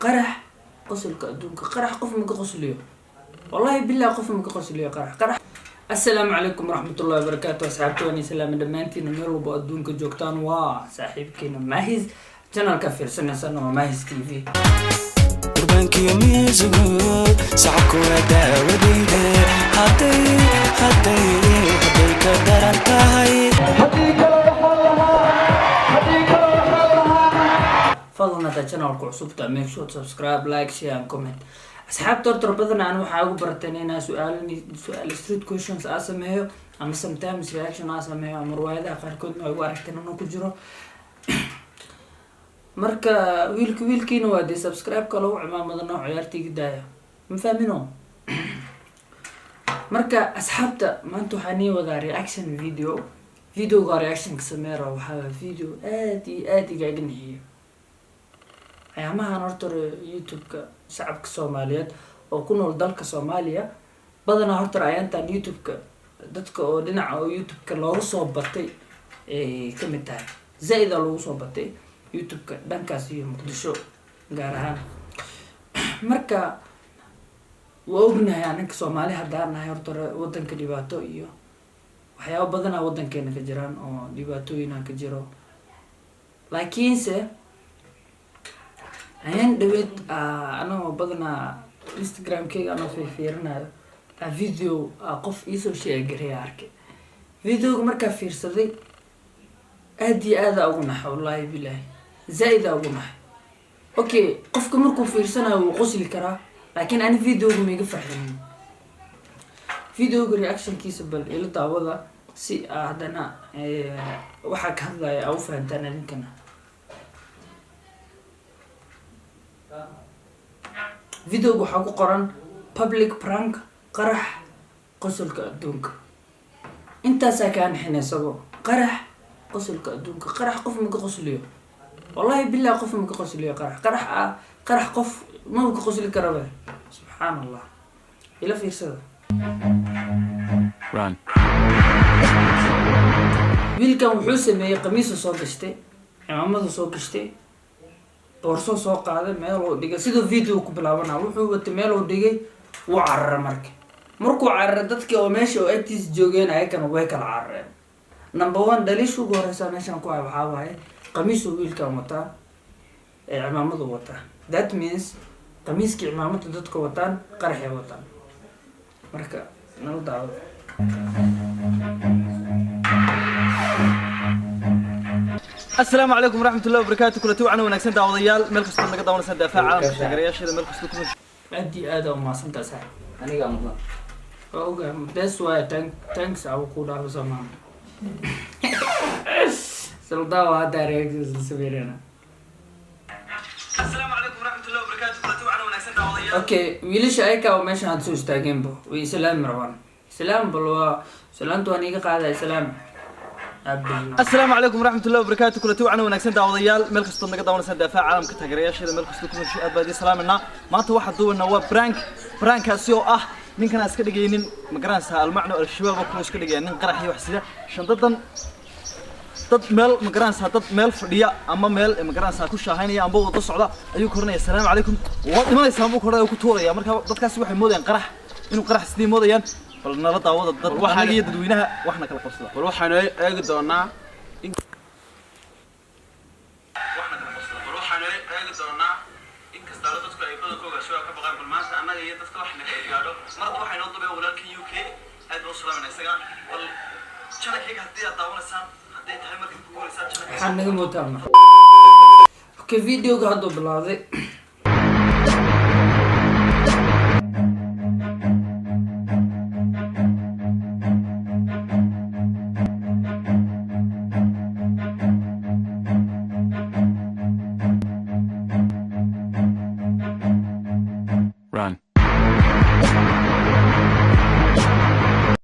قرح قصل كأدونك قرح قف مك قصليه والله بالله قف مك قصليه قرح السلام عليكم ورحمة الله وبركاته أصحابتي وأني سلام دمانتين ميرو بأدونك جوكتان وصاحبكينا ماهز جنال كفير سنة وماهز تي في قربانك يميزو سعكو داوديده هدي كدرنتهاي فضلنا هذا القناة كعصوبته make sure to subscribe like share and comment أصحاب ترتر بدنا أنا وحاجو برتنينا سؤال street questions أسميه أما sometimes reaction أسميه أما رواية آخر كنت ما يواركتنا إنه كجرو مركا ويلكينا وادي سبسكرايب كلو عمامة نوع عيارتي قدايا مفهمينه مركا أصحابتا ما انتو حاني وذا رياكشن فيديو غا رياكشن كسميرا وحاها فيديو آدي قاقن هي أيامها نرتر يوتيوب شعبك الصوماليات أو كنو لدالك صوماليا بدنا هرتر أيانتا يوتيوب dadka oo dhinaca oo YouTube-ka loogu soo batay kamid tahay zaid loogu soo batay YouTube-ka dhankaas iyo Muqdisho gaar ahaan marka waa ognahay anaka Soomaali hadaan nahay horta wadanka dhibaato iyo waxyaabo badan oo wadankeena ka jiraan oo dhibaatooyin ka jiro laakiinse ayaan dhaweyd anoo badana Instagram-kayga anoo fiirinayo video qof isoo sheegay arkay videoga markaa fiirsaday aad ugu naxay wallahi billahi zaid ugu naxay okay qofka markuu fiirsanayo wuu qosli karaa laakiin aan videoga ma iga farxin videoga reaction kiisa bal ila daawada si aadana waxa ka hadlaya aw fahantaan ninkana videoga waxa ku qoran public prank قرح قصل كأدونك انت ساكان حين سبو قرح قصل كأدونك قرح قف مك قصليه والله بالله قف مك قصليه قرح قف ما مك قصلي كربه سبحان الله إلى في سر run ويلكم وحوسه مي قميص سو غشتي عمامده سو غشتي بورسو سو قاده ميلو دغه سيده فيديو ku bilaabana wuxuu wata meelo dhigay wuu carar markuu carar dadkii oo meesha oo agtiis joogeen ay kan way kala carareen number 1 dhalishu gooraysa meeshan ku ay waxa waaye qamiis wiilkan wata cimaamadu wata that means qamiiskii cimaamada dadka wataan qaraxay wataan marka nala daawado السلام عليكم ورحمة الله وبركاته كل توعنا ونكسن دعوضيال ملك سلطان نقدر ونسد دفاع عالم شجرياش إذا ملك سلطان أدي آدم ما سنت سهل أنا قام أوكي that's why thanks أو كودا زمان سلطان وهذا رياكس سبيرنا السلام عليكم ورحمة الله وبركاته كل توعنا ونكسن دعوضيال أوكي ويلش أيكا ومش هتسوس تاجنبه ويسلام مروان سلام بلوا سلام توانيك قاعدة سلام السلام عليكم ورحمة الله وبركاته كل توعنا ونكسن دعوضيال ملك سلطان نقدر ونسد دفاع عالم كتجرياش إذا ملك سلطان شيء أبدي سلامنا ما توحد دو النواب برانك هسيو ninkan iska dhigaynin ma garanaysaa almacno al-shabaab ku iska dhigaynin qaraxii wax sida shandaddan dad meel ma garanaysaa dad meel fadhiya ama meel ma garanaysaa ku shaahaynaya amba wada socda ayuu koranaya assalaamu calaykum waa dhimanaysaa buu koranaya ku tuuraya marka dadkaasi waxay moodayaan qarax inuu qarax sidii moodayaan bal nala daawada dad waxaana iyo dadweynaha waxna kala qabsada bal waxaan eegi doonaa مرة واحد ينضب أولاد كي UK هذا وصل من السجن والشنا كيك هدي أطاونا سام هدي تهمر كي بقول سام حنا موتام اوكي فيديو قاعدو بلاضي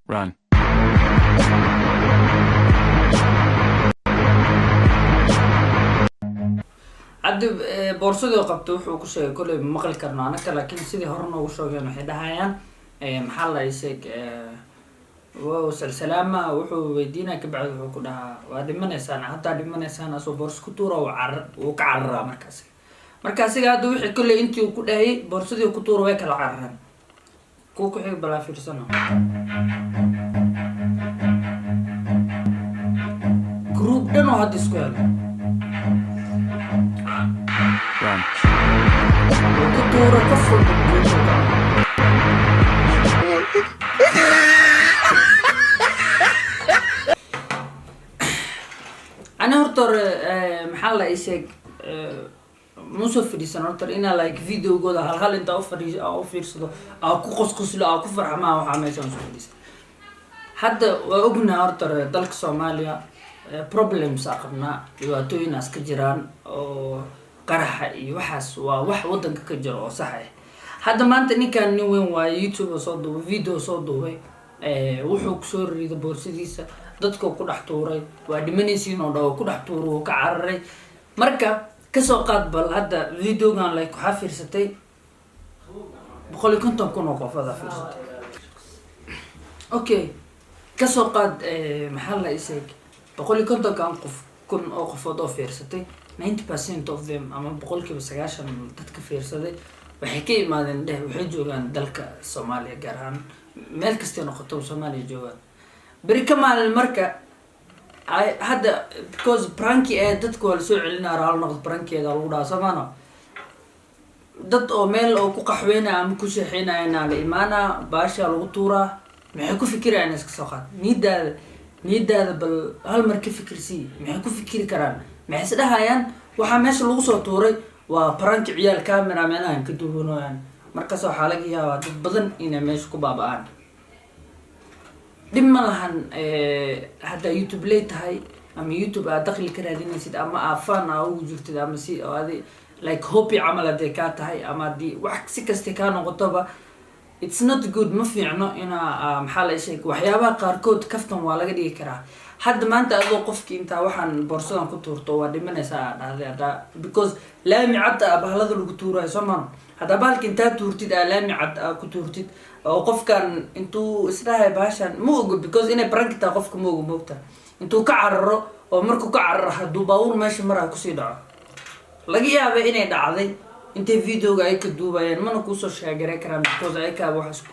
run عدي بورصدي وقبته وحو كشي كله مقل كرنا أنا لكن سيدي هرنا وشوقين وحيد هايان محل يسيك وسلسلامة وحو ويدينا كبعد وكلها ودمنا سنة حتى دمنا سنة سو بورس كتورة وكعرة مركزي marka asiga hadda wixii kolley intii uu ku dhahayay boorsadii ku tuuro way kala carareen kuwa ku xig balaa fiirsano group dhan oo hadda isku helo Run. ku tuuro qof walba أنا هرتر محل إيشك مصف في السنة هرتر إنا like فيديو جودا هل أنت أو فيرصده أو كقص لا أو كفر معه وحامي شو مصف في حتى وأبنا هرتر دلك سوماليا problems أقبنا يواتوي ناس كجيران أو قرح يوحس ووح وضن كجرا صحيح هذا ما أنت نكان نوين ويوتيوب صدوا فيديو صدوا wuxuu kusoo riday boorsidiisa dadka ku dhex tuuray waa dhimanaysiin oo dhaw ku dhex tuuro ka cararay marka kasoo qaad bal hadda videogan like waxa fiirsatay 150 kun oo qof ada fiirsatay okay kasoo qaad maxaa la isay 150 kan qof kun oo qofood oo fiirsatay 90% of them ama 90% dadka fiirsaday waxay ka imaadeen waxay joogaan dalka Soomaaliya gaar ahaan meel kasta noqoto Soomaaliya joogaan bari ka maalin marka hadda because pranky dadku wala soo celinaa raal noqdo prankeeda lagu dhaasamaano dad oo meel oo ku qaxweynaa ama ku sheexeynayna la imaana baasha lagu tuuraa maxay ku fikirayaan iska soo qaad niidaada bal hal mar ka fikirsi maxay ku fikiri karaan maxay isdhahayaan waxa meesha lagu soo tuuray waa prank ciyaal camera meelahan ka duwanayaan markaas waxa laga yaabaa dad badan inay meesha ku baaba'aan dhib ma lahan hadda YouTube leeyahay ama YouTube aad dakhli ka raadinaysid ama afaan ugu jirtid ama si aadi like hobby camal aad ka tahay ama di wax si kasta ka noqotoba it's not good ma fiicno ina maxaa la sheeg waxyaabaha qaarkood kaftan waa laga dhigi karaa hadda maanta adoo qofkii inta waxaan boorsadan ku tuurto waa dhimanaysaa dhahday because laami cad bahalada lagu tuurayo Soomaan hadda baalki inta tuurtid laami cad ku tuurtid oo qofkan intuu isdhahay baashan ma ogo because inay prankta qofka ma ogo moogta intuu ka cararo oo markuu ka cararo haduu baawur meesha maraa ku sii dhaco laga yaabay inay dhacday intay videoga ay ka duubayeen mana ku soo sheegay karaan because ay ka wax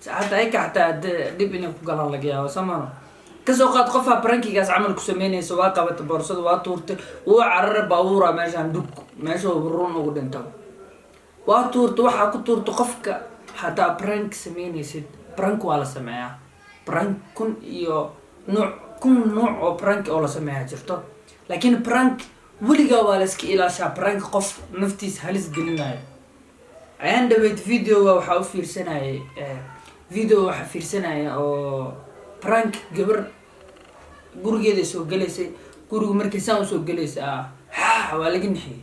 hadda ay ka xataa dib inay ku galaan laga yaabo Soomaan kasoo qaad qofa prankigaas camal ku sameynayso waa qabata boorsada waa tuurtay oo cararo baawura meeshan dug meesha burun ugu dhinto waa tuurto waxa ku tuurto qofka hada prank sameynaysid prank waa la sameeyaa prank kun nooc oo prank oo la sameeyaa jirto laakiin prank waliga waa la iska ilaashaa prank qof naftiisa halis gelinayo ayaan dhaweyd videoga waxa u fiirsanayay waxa fiirsanaya oo prank gabar gurigeeda soo galeysay guriga markii saan soo galeysay waa laga nixiyay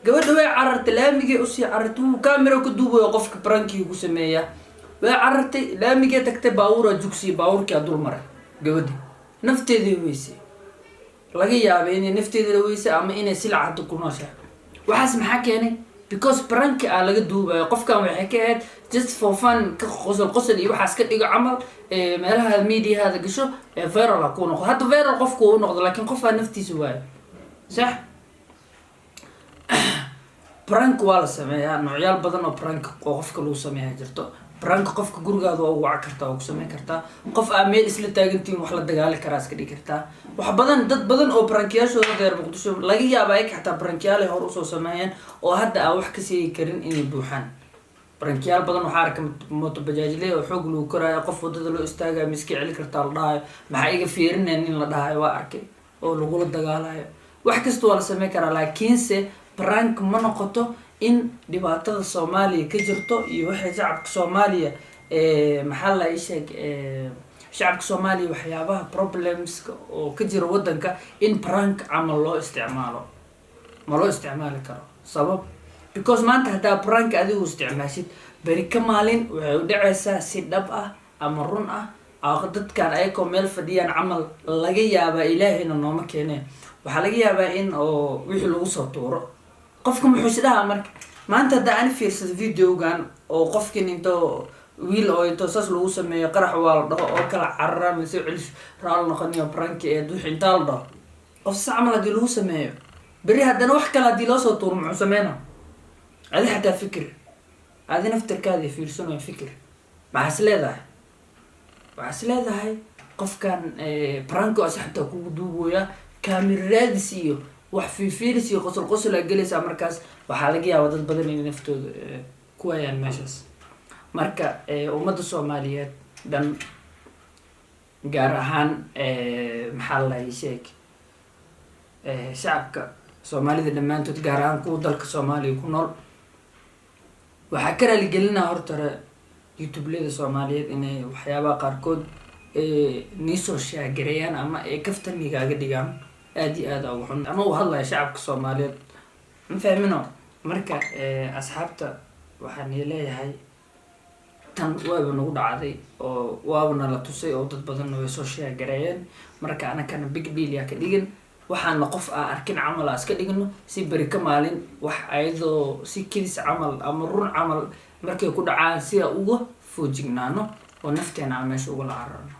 gabadha way carartay laamigay u sii carartay camera ku duubayo qofka prankiga ku sameeya way carartay laamigay tagtay baawura jugsi baawurkii dul maray gabadhi nafteedii weysay laga yaabay inay nafteedii weysay ama inay silcad ku nooshahay waxaas maxaa keenay because prank laga duubayo qofkan waxay ka ahayd just for fun ka qosol iyo waxaas ka dhigo camal meelaha media hada gasho viral ku noqdo hadda viral qofku uu noqdo laakiin qofka naftiisa waayo sax prank waa la sameeyaa noocyaal badan oo prank oo qofka lagu sameeyaa jirto prank qofka gurigaada waa wac kartaa oo ku sameyn kartaa qof meel isla taagantiin wax la dagaali karaa iska dhigi kartaa wax badan dad badan oo prankiyaashooda deer Muqdisho laga yaabaa ay xataa prankiyaal hor u soo sameeyeen oo hadda wax ka sii karin inay buuxaan prankiyaal badan waxa arka mooto bajaajilay oo xoog lagu korayo qof wadada loo istaagaa miski cili kartaa la dhahayo maxaa iga fiirineen in la dhahayo waa arkay oo lagu la dagaalayo wax kasta waa la sameyn karaa laakiinse prank ma noqoto in dhibaatada Soomaaliya ka jirto iyo waxa shacabka Soomaaliya maxaa la sheeg shacabka Soomaaliya waxyaabaha problems oo ka jira wadanka in prank amal loo isticmaalo ma loo isticmaali karo sabab because maanta hada prank adigu isticmaashid bari ka maalin waxay u dhacaysaa si dhab ah ama run ah dadkan ayagoo meel fadhiyaan camal laga yaabaa ilaahayna nooma keeneen waxa laga yaabaa in oo wixii lagu soo tuuro qofka muxuu sidaa marka maanta hada aan fiirsado videogan oo qofkin into wiil oo into saas lagu sameeyo qarax waa la dhaho oo kala carara mise celish raal noqoniyo prank wixii inta la dhaho qof sacmal hadii lagu sameeyo bari hadana wax kale hadii loo soo tuuro muxuu sameeyna adi xataa fikir adi naftarkaadii fiirsano fikir maxaa is leedahay qofkan pranko as xataa kugu duubooya kaamiraadis iyo wax fiifiiris iyo qosol aa gelaysaa markaas waxaa laga yaabaa dad badan inay naftooda ku waayaan meeshaas marka ummadda soomaaliyeed dhan gaar ahaan maxaa lalahay sheeg shacabka soomaalida dhammaantood gaar ahaan kuwa dalka soomaaliya ku nool waxaa ka raaligelinaa hortore youtubelada soomaaliyeed inay waxyaabaha qaarkood niisoo shaagareeyaan ama ay kaftanigaaga dhigaan aada iyo aada ugu xun ama u hadlaya shacabka soomaaliyeed ma fahmino marka asxaabta waxaan leeyahay tan waaba nagu dhacday oo waaba nala tusay oo dad badanna way soo shaagareeyeen marka anakana big deal yaa ka dhigin waxaana qof aa arkin camal aa iska dhigno si beri ka maalin wax ayadoo si kedis camal ama run camal markay ku dhacaan sidaa uga foojignaano oo nafteena aan meesha ugala cararno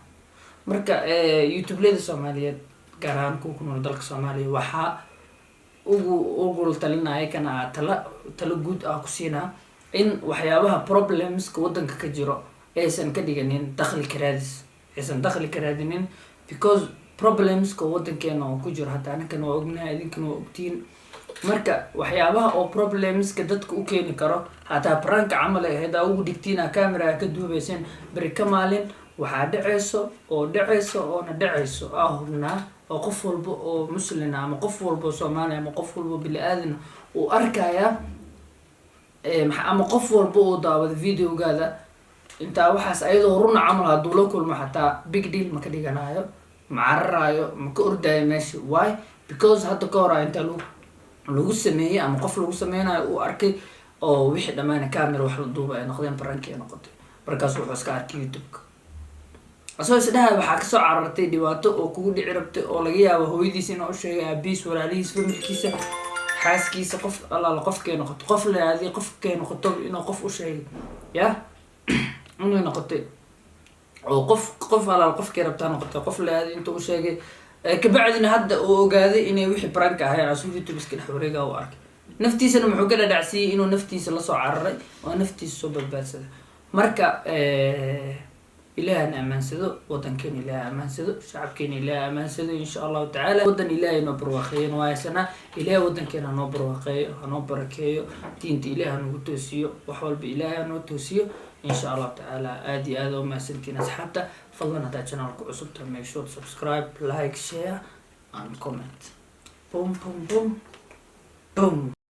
marka youtubelada soomaaliyeed gaar ahaan kuwa ku nool dalka soomaaliya waxaa ugu talinaya kana aa talo guud ah ku siinaa in waxyaabaha problemska wadanka ka jiro aysan ka dhiganin dakhli karaadis aysan dakhli karaadinin because problemska wadankeena oo ku jiro hataa aninkana waa ognahay idinkana waa ogtiin marka waxyaabaha oo problemska dadka u keeni karo hataa pranka camal ay ahayd aa ugu dhigtiina camera ka duubayseen beri ka maalin waxaa dhaceyso oona dhaceyso aa hubnaa oo qof walba oo muslina ama qof walba oo soomaaliya ama qof walba bili-aadana uu arkaya ama qof walba oo daawada videogaada intaa waxaas ayadoo runa camal hadduu la kulmo xataa big deal ma ka dhiganayo ma cararayo ma ka ordaayo meesha why because hadda ka hora intaa lagu sameeyey ama qof lagu sameynayo uu arkay oo wixii dhammaan camera wax la duuba ay noqdeen prank ay noqotay markaas wuxuu iska arkay youtube-ka asoo isdhaha waxaa kasoo carartay dhibaato oo kugu dhici rabtay oo laga yaabo hooyadiisa inuu usheegay aabihiis walaalihiis familkiisa xaaskiisa qof allaala qofkay noqoto qof laadi qofkay noqoto inuu qof usheegay ya inay noqotay oo qof allaala qofkay rabtaa noqotay qof laadi intuu usheegay kabacdina hadda uu ogaaday inay wixii prank ahayn asuu youtube iska dhex wareegaa u arkay naftiisana muxuu ka dhadhacsiiyey inuu naftiisa lasoo cararay oo naftiisa soo badbaadsada marka إلهنا أمانسدو وطن كان إله أمانسدو شعب كان إله أمانسدو إن شاء الله تعالى وطن إله نبر وخير واسنا إله وطن كان نبر وخير نبر كيو تين إله نوتوسيو وحول بإله نوتوسيو إن شاء الله تعالى آدي هذا وما سنتين حتى فضلنا هذا channel كعصب make sure to subscribe like share and comment boom boom boom boom